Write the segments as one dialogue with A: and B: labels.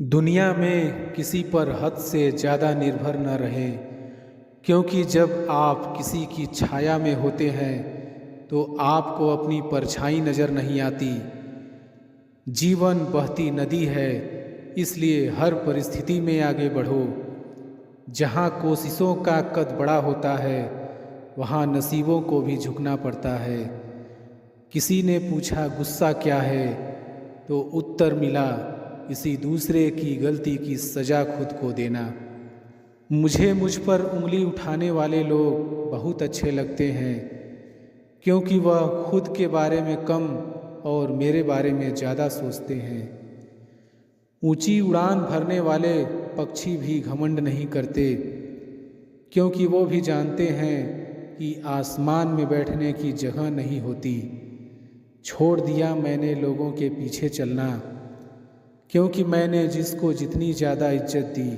A: दुनिया में किसी पर हद से ज़्यादा निर्भर न रहें, क्योंकि जब आप किसी की छाया में होते हैं तो आपको अपनी परछाई नज़र नहीं आती। जीवन बहती नदी है, इसलिए हर परिस्थिति में आगे बढ़ो। जहाँ कोशिशों का कद बड़ा होता है, वहाँ नसीबों को भी झुकना पड़ता है। किसी ने पूछा गुस्सा क्या है, तो उत्तर मिला किसी दूसरे की गलती की सज़ा खुद को देना। मुझे मुझ पर उंगली उठाने वाले लोग बहुत अच्छे लगते हैं, क्योंकि वह खुद के बारे में कम और मेरे बारे में ज़्यादा सोचते हैं। ऊंची उड़ान भरने वाले पक्षी भी घमंड नहीं करते, क्योंकि वो भी जानते हैं कि आसमान में बैठने की जगह नहीं होती। छोड़ दिया मैंने लोगों के पीछे चलना, क्योंकि मैंने जिसको जितनी ज़्यादा इज्जत दी,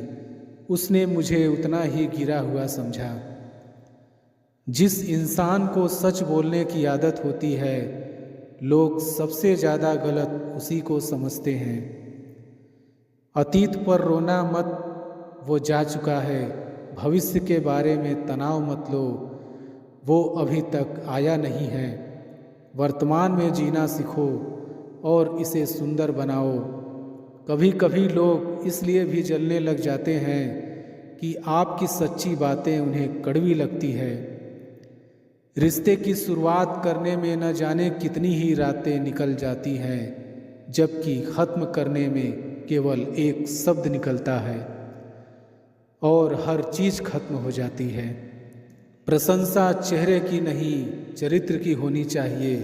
A: उसने मुझे उतना ही गिरा हुआ समझा। जिस इंसान को सच बोलने की आदत होती है, लोग सबसे ज़्यादा गलत उसी को समझते हैं। अतीत पर रोना मत, वो जा चुका है। भविष्य के बारे में तनाव मत लो, वो अभी तक आया नहीं है। वर्तमान में जीना सीखो और इसे सुंदर बनाओ। कभी कभी लोग इसलिए भी जलने लग जाते हैं कि आपकी सच्ची बातें उन्हें कड़वी लगती है। रिश्ते की शुरुआत करने में न जाने कितनी ही रातें निकल जाती हैं, जबकि ख़त्म करने में केवल एक शब्द निकलता है और हर चीज़ खत्म हो जाती है। प्रशंसा चेहरे की नहीं, चरित्र की होनी चाहिए,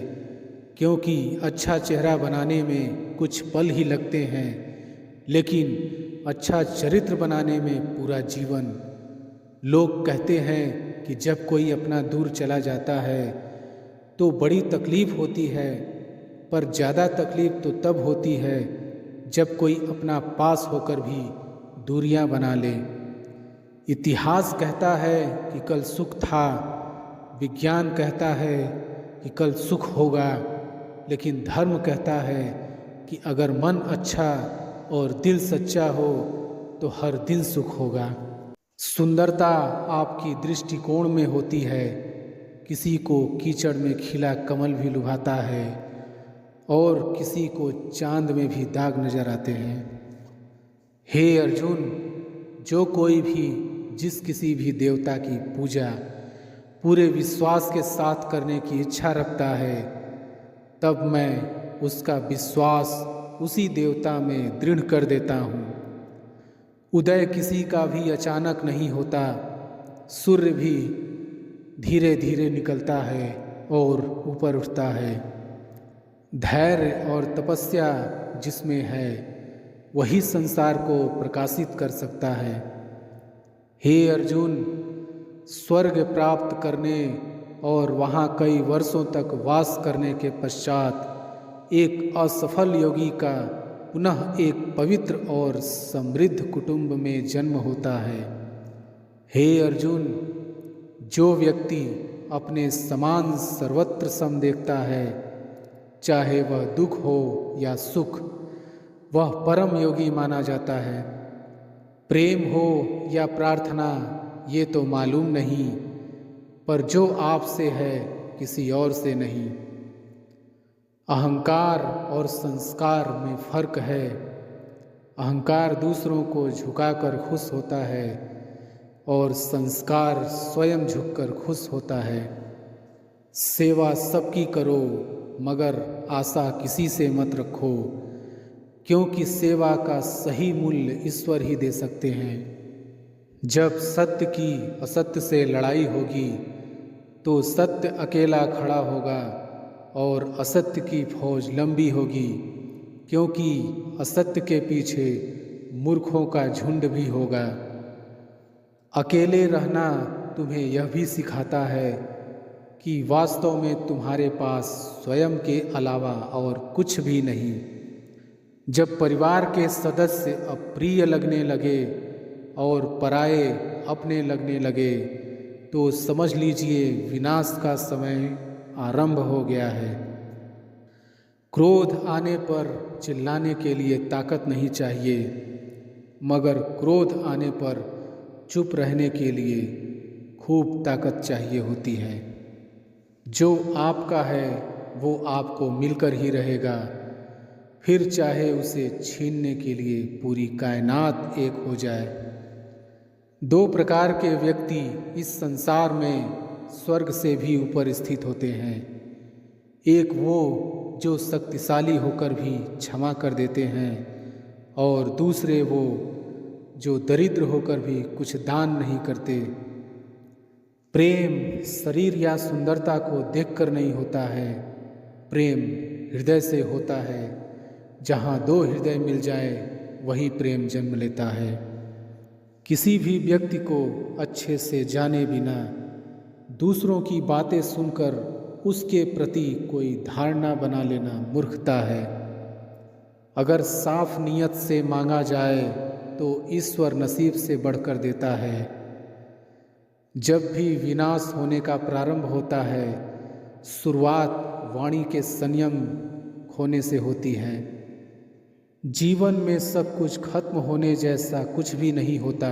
A: क्योंकि अच्छा चेहरा बनाने में कुछ पल ही लगते हैं, लेकिन अच्छा चरित्र बनाने में पूरा जीवन। लोग कहते हैं कि जब कोई अपना दूर चला जाता है तो बड़ी तकलीफ़ होती है, पर ज़्यादा तकलीफ़ तो तब होती है जब कोई अपना पास होकर भी दूरियां बना ले। इतिहास कहता है कि कल सुख था, विज्ञान कहता है कि कल सुख होगा, लेकिन धर्म कहता है कि अगर मन अच्छा और दिल सच्चा हो तो हर दिन सुख होगा। सुंदरता आपकी दृष्टिकोण में होती है। किसी को कीचड़ में खिला कमल भी लुभाता है और किसी को चांद में भी दाग नजर आते हैं। हे अर्जुन, जो कोई भी जिस किसी भी देवता की पूजा पूरे विश्वास के साथ करने की इच्छा रखता है, तब मैं उसका विश्वास उसी देवता में दृढ़ कर देता हूँ। उदय किसी का भी अचानक नहीं होता, सूर्य भी धीरे धीरे निकलता है और ऊपर उठता है। धैर्य और तपस्या जिसमें है, वही संसार को प्रकाशित कर सकता है। हे अर्जुन, स्वर्ग प्राप्त करने और वहाँ कई वर्षों तक वास करने के पश्चात एक असफल योगी का पुनः एक पवित्र और समृद्ध कुटुंब में जन्म होता है। हे अर्जुन, जो व्यक्ति अपने समान सर्वत्र सम देखता है, चाहे वह दुख हो या सुख, वह परम योगी माना जाता है। प्रेम हो या प्रार्थना ये तो मालूम नहीं, पर जो आपसे है किसी और से नहीं। अहंकार और संस्कार में फर्क है। अहंकार दूसरों को झुकाकर खुश होता है और संस्कार स्वयं झुककर खुश होता है। सेवा सबकी करो, मगर आशा किसी से मत रखो, क्योंकि सेवा का सही मूल्य ईश्वर ही दे सकते हैं। जब सत्य की असत्य से लड़ाई होगी तो सत्य अकेला खड़ा होगा और असत्य की फौज लंबी होगी, क्योंकि असत्य के पीछे मूर्खों का झुंड भी होगा। अकेले रहना तुम्हें यह भी सिखाता है कि वास्तव में तुम्हारे पास स्वयं के अलावा और कुछ भी नहीं। जब परिवार के सदस्य अप्रिय लगने लगे और पराये अपने लगने लगे, तो समझ लीजिए विनाश का समय आरंभ हो गया है। क्रोध आने पर चिल्लाने के लिए ताकत नहीं चाहिए, मगर क्रोध आने पर चुप रहने के लिए खूब ताकत चाहिए होती है। जो आपका है वो आपको मिलकर ही रहेगा, फिर चाहे उसे छीनने के लिए पूरी कायनात एक हो जाए। दो प्रकार के व्यक्ति इस संसार में स्वर्ग से भी ऊपर स्थित होते हैं। एक वो जो शक्तिशाली होकर भी क्षमा कर देते हैं, और दूसरे वो जो दरिद्र होकर भी कुछ दान नहीं करते। प्रेम शरीर या सुंदरता को देखकर नहीं होता है, प्रेम हृदय से होता है। जहाँ दो हृदय मिल जाए वही प्रेम जन्म लेता है। किसी भी व्यक्ति को अच्छे से जाने बिना दूसरों की बातें सुनकर उसके प्रति कोई धारणा बना लेना मूर्खता है। अगर साफ नियत से मांगा जाए तो ईश्वर नसीब से बढ़कर देता है। जब भी विनाश होने का प्रारंभ होता है, शुरुआत वाणी के संयम खोने से होती है। जीवन में सब कुछ खत्म होने जैसा कुछ भी नहीं होता।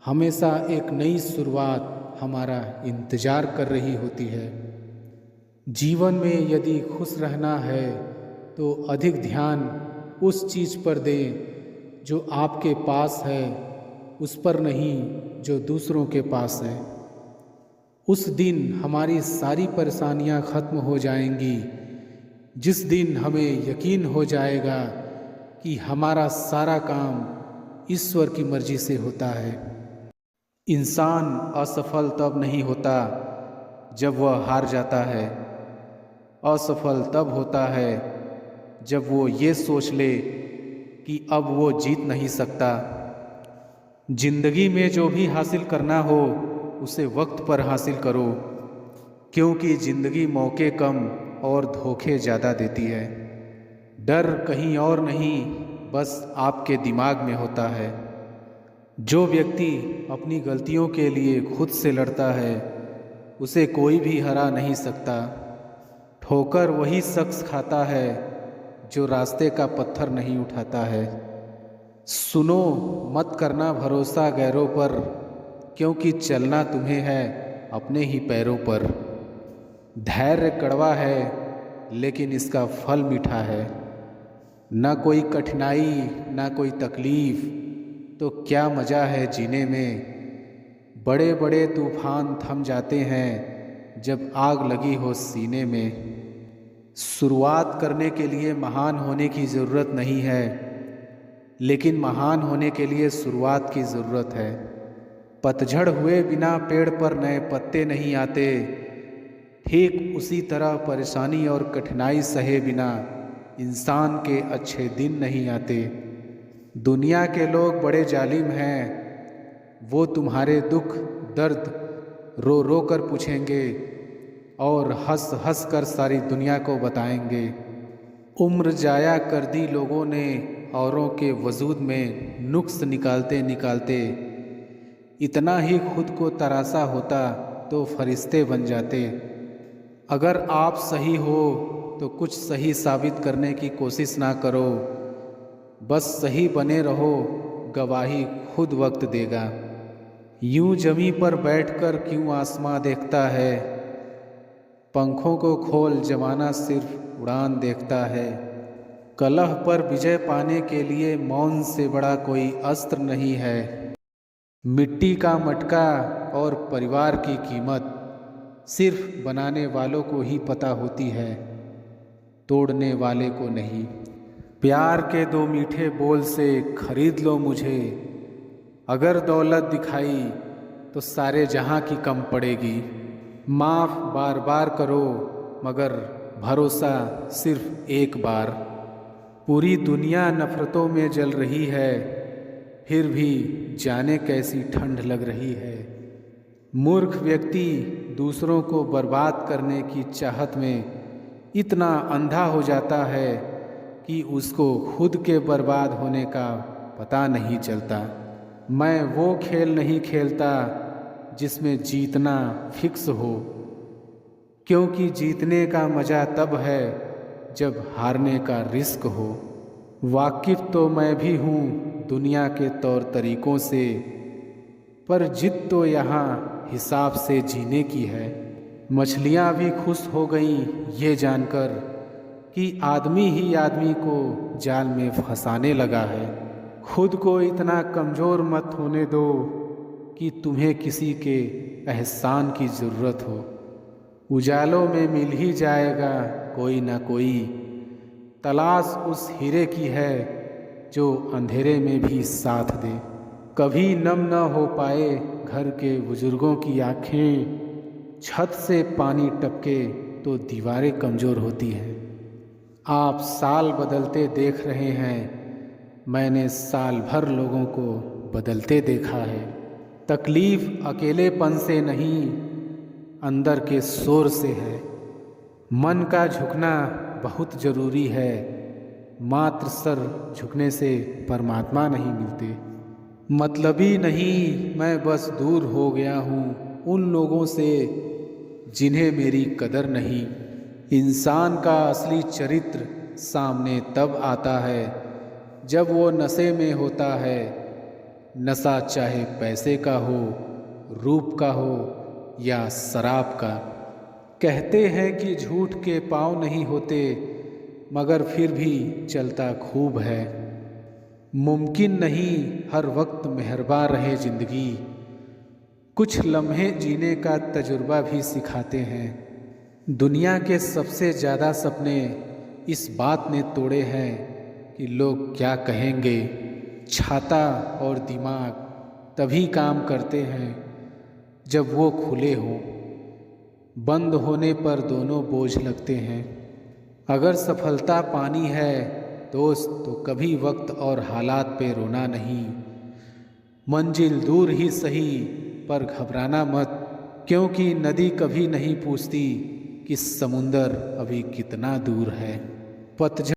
A: हमेशा एक नई शुरुआत हमारा इंतजार कर रही होती है। जीवन में यदि खुश रहना है तो अधिक ध्यान उस चीज़ पर दें जो आपके पास है, उस पर नहीं जो दूसरों के पास है। उस दिन हमारी सारी परेशानियां खत्म हो जाएंगी, जिस दिन हमें यकीन हो जाएगा कि हमारा सारा काम ईश्वर की मर्जी से होता है। इंसान असफल तब नहीं होता जब वह हार जाता है। असफल तब होता है जब वो ये सोच ले कि अब वो जीत नहीं सकता। जिंदगी में जो भी हासिल करना हो उसे वक्त पर हासिल करो, क्योंकि जिंदगी मौके कम और धोखे ज़्यादा देती है। डर कहीं और नहीं, बस आपके दिमाग में होता है। जो व्यक्ति अपनी गलतियों के लिए खुद से लड़ता है उसे कोई भी हरा नहीं सकता। ठोकर वही शख्स खाता है जो रास्ते का पत्थर नहीं उठाता है। सुनो, मत करना भरोसा गैरों पर, क्योंकि चलना तुम्हें है अपने ही पैरों पर। धैर्य कड़वा है लेकिन इसका फल मीठा है। ना कोई कठिनाई ना कोई तकलीफ तो क्या मज़ा है जीने में। बड़े बड़े तूफान थम जाते हैं जब आग लगी हो सीने में। शुरुआत करने के लिए महान होने की ज़रूरत नहीं है, लेकिन महान होने के लिए शुरुआत की ज़रूरत है। पतझड़ हुए बिना पेड़ पर नए पत्ते नहीं आते। ठीक उसी तरह परेशानी और कठिनाई सहे बिना इंसान के अच्छे दिन नहीं आते। दुनिया के लोग बड़े जालिम हैं, वो तुम्हारे दुख दर्द रो रो कर पूछेंगे और हंस हंस कर सारी दुनिया को बताएंगे। उम्र जाया कर दी लोगों ने औरों के वजूद में नुक्स निकालते निकालते। इतना ही खुद को तरासा होता तो फरिश्ते बन जाते। अगर आप सही हो तो कुछ सही साबित करने की कोशिश ना करो, बस सही बने रहो, गवाही खुद वक्त देगा। यूं जमी पर बैठकर क्यों आसमां देखता है, पंखों को खोल जमाना सिर्फ उड़ान देखता है। कलह पर विजय पाने के लिए मौन से बड़ा कोई अस्त्र नहीं है। मिट्टी का मटका और परिवार की कीमत सिर्फ बनाने वालों को ही पता होती है, तोड़ने वाले को नहीं। प्यार के दो मीठे बोल से खरीद लो मुझे, अगर दौलत दिखाई तो सारे जहां की कम पड़ेगी। माफ़ बार बार करो मगर भरोसा सिर्फ एक बार। पूरी दुनिया नफ़रतों में जल रही है, फिर भी जाने कैसी ठंड लग रही है। मूर्ख व्यक्ति दूसरों को बर्बाद करने की चाहत में इतना अंधा हो जाता है कि उसको खुद के बर्बाद होने का पता नहीं चलता। मैं वो खेल नहीं खेलता जिसमें जीतना फिक्स हो, क्योंकि जीतने का मज़ा तब है जब हारने का रिस्क हो। वाकिफ़ तो मैं भी हूँ दुनिया के तौर तरीकों से, पर जिद तो यहाँ हिसाब से जीने की है। मछलियाँ भी खुश हो गईं ये जानकर कि आदमी ही आदमी को जाल में फंसाने लगा है। खुद को इतना कमज़ोर मत होने दो कि तुम्हें किसी के एहसान की ज़रूरत हो। उजालों में मिल ही जाएगा कोई ना कोई, तलाश उस हीरे की है जो अंधेरे में भी साथ दे। कभी नम न हो पाए घर के बुजुर्गों की आँखें, छत से पानी टपके तो दीवारें कमज़ोर होती हैं। आप साल बदलते देख रहे हैं, मैंने साल भर लोगों को बदलते देखा है। तकलीफ़ अकेलेपन से नहीं, अंदर के शोर से है। मन का झुकना बहुत ज़रूरी है, मात्र सर झुकने से परमात्मा नहीं मिलते। मतलबी नहीं, मैं बस दूर हो गया हूँ उन लोगों से जिन्हें मेरी कदर नहीं। इंसान का असली चरित्र सामने तब आता है जब वो नशे में होता है। नशा चाहे पैसे का हो, रूप का हो या शराब का। कहते हैं कि झूठ के पाँव नहीं होते, मगर फिर भी चलता खूब है। मुमकिन नहीं हर वक्त मेहरबान रहे ज़िंदगी, कुछ लम्हे जीने का तजुर्बा भी सिखाते हैं। दुनिया के सबसे ज़्यादा सपने इस बात ने तोड़े हैं कि लोग क्या कहेंगे। छाता और दिमाग तभी काम करते हैं जब वो खुले हों, बंद होने पर दोनों बोझ लगते हैं। अगर सफलता पानी है दोस्त, तो कभी वक्त और हालात पे रोना नहीं। मंजिल दूर ही सही पर घबराना मत, क्योंकि नदी कभी नहीं पूछती कि समुंदर अभी कितना दूर है। पतझड़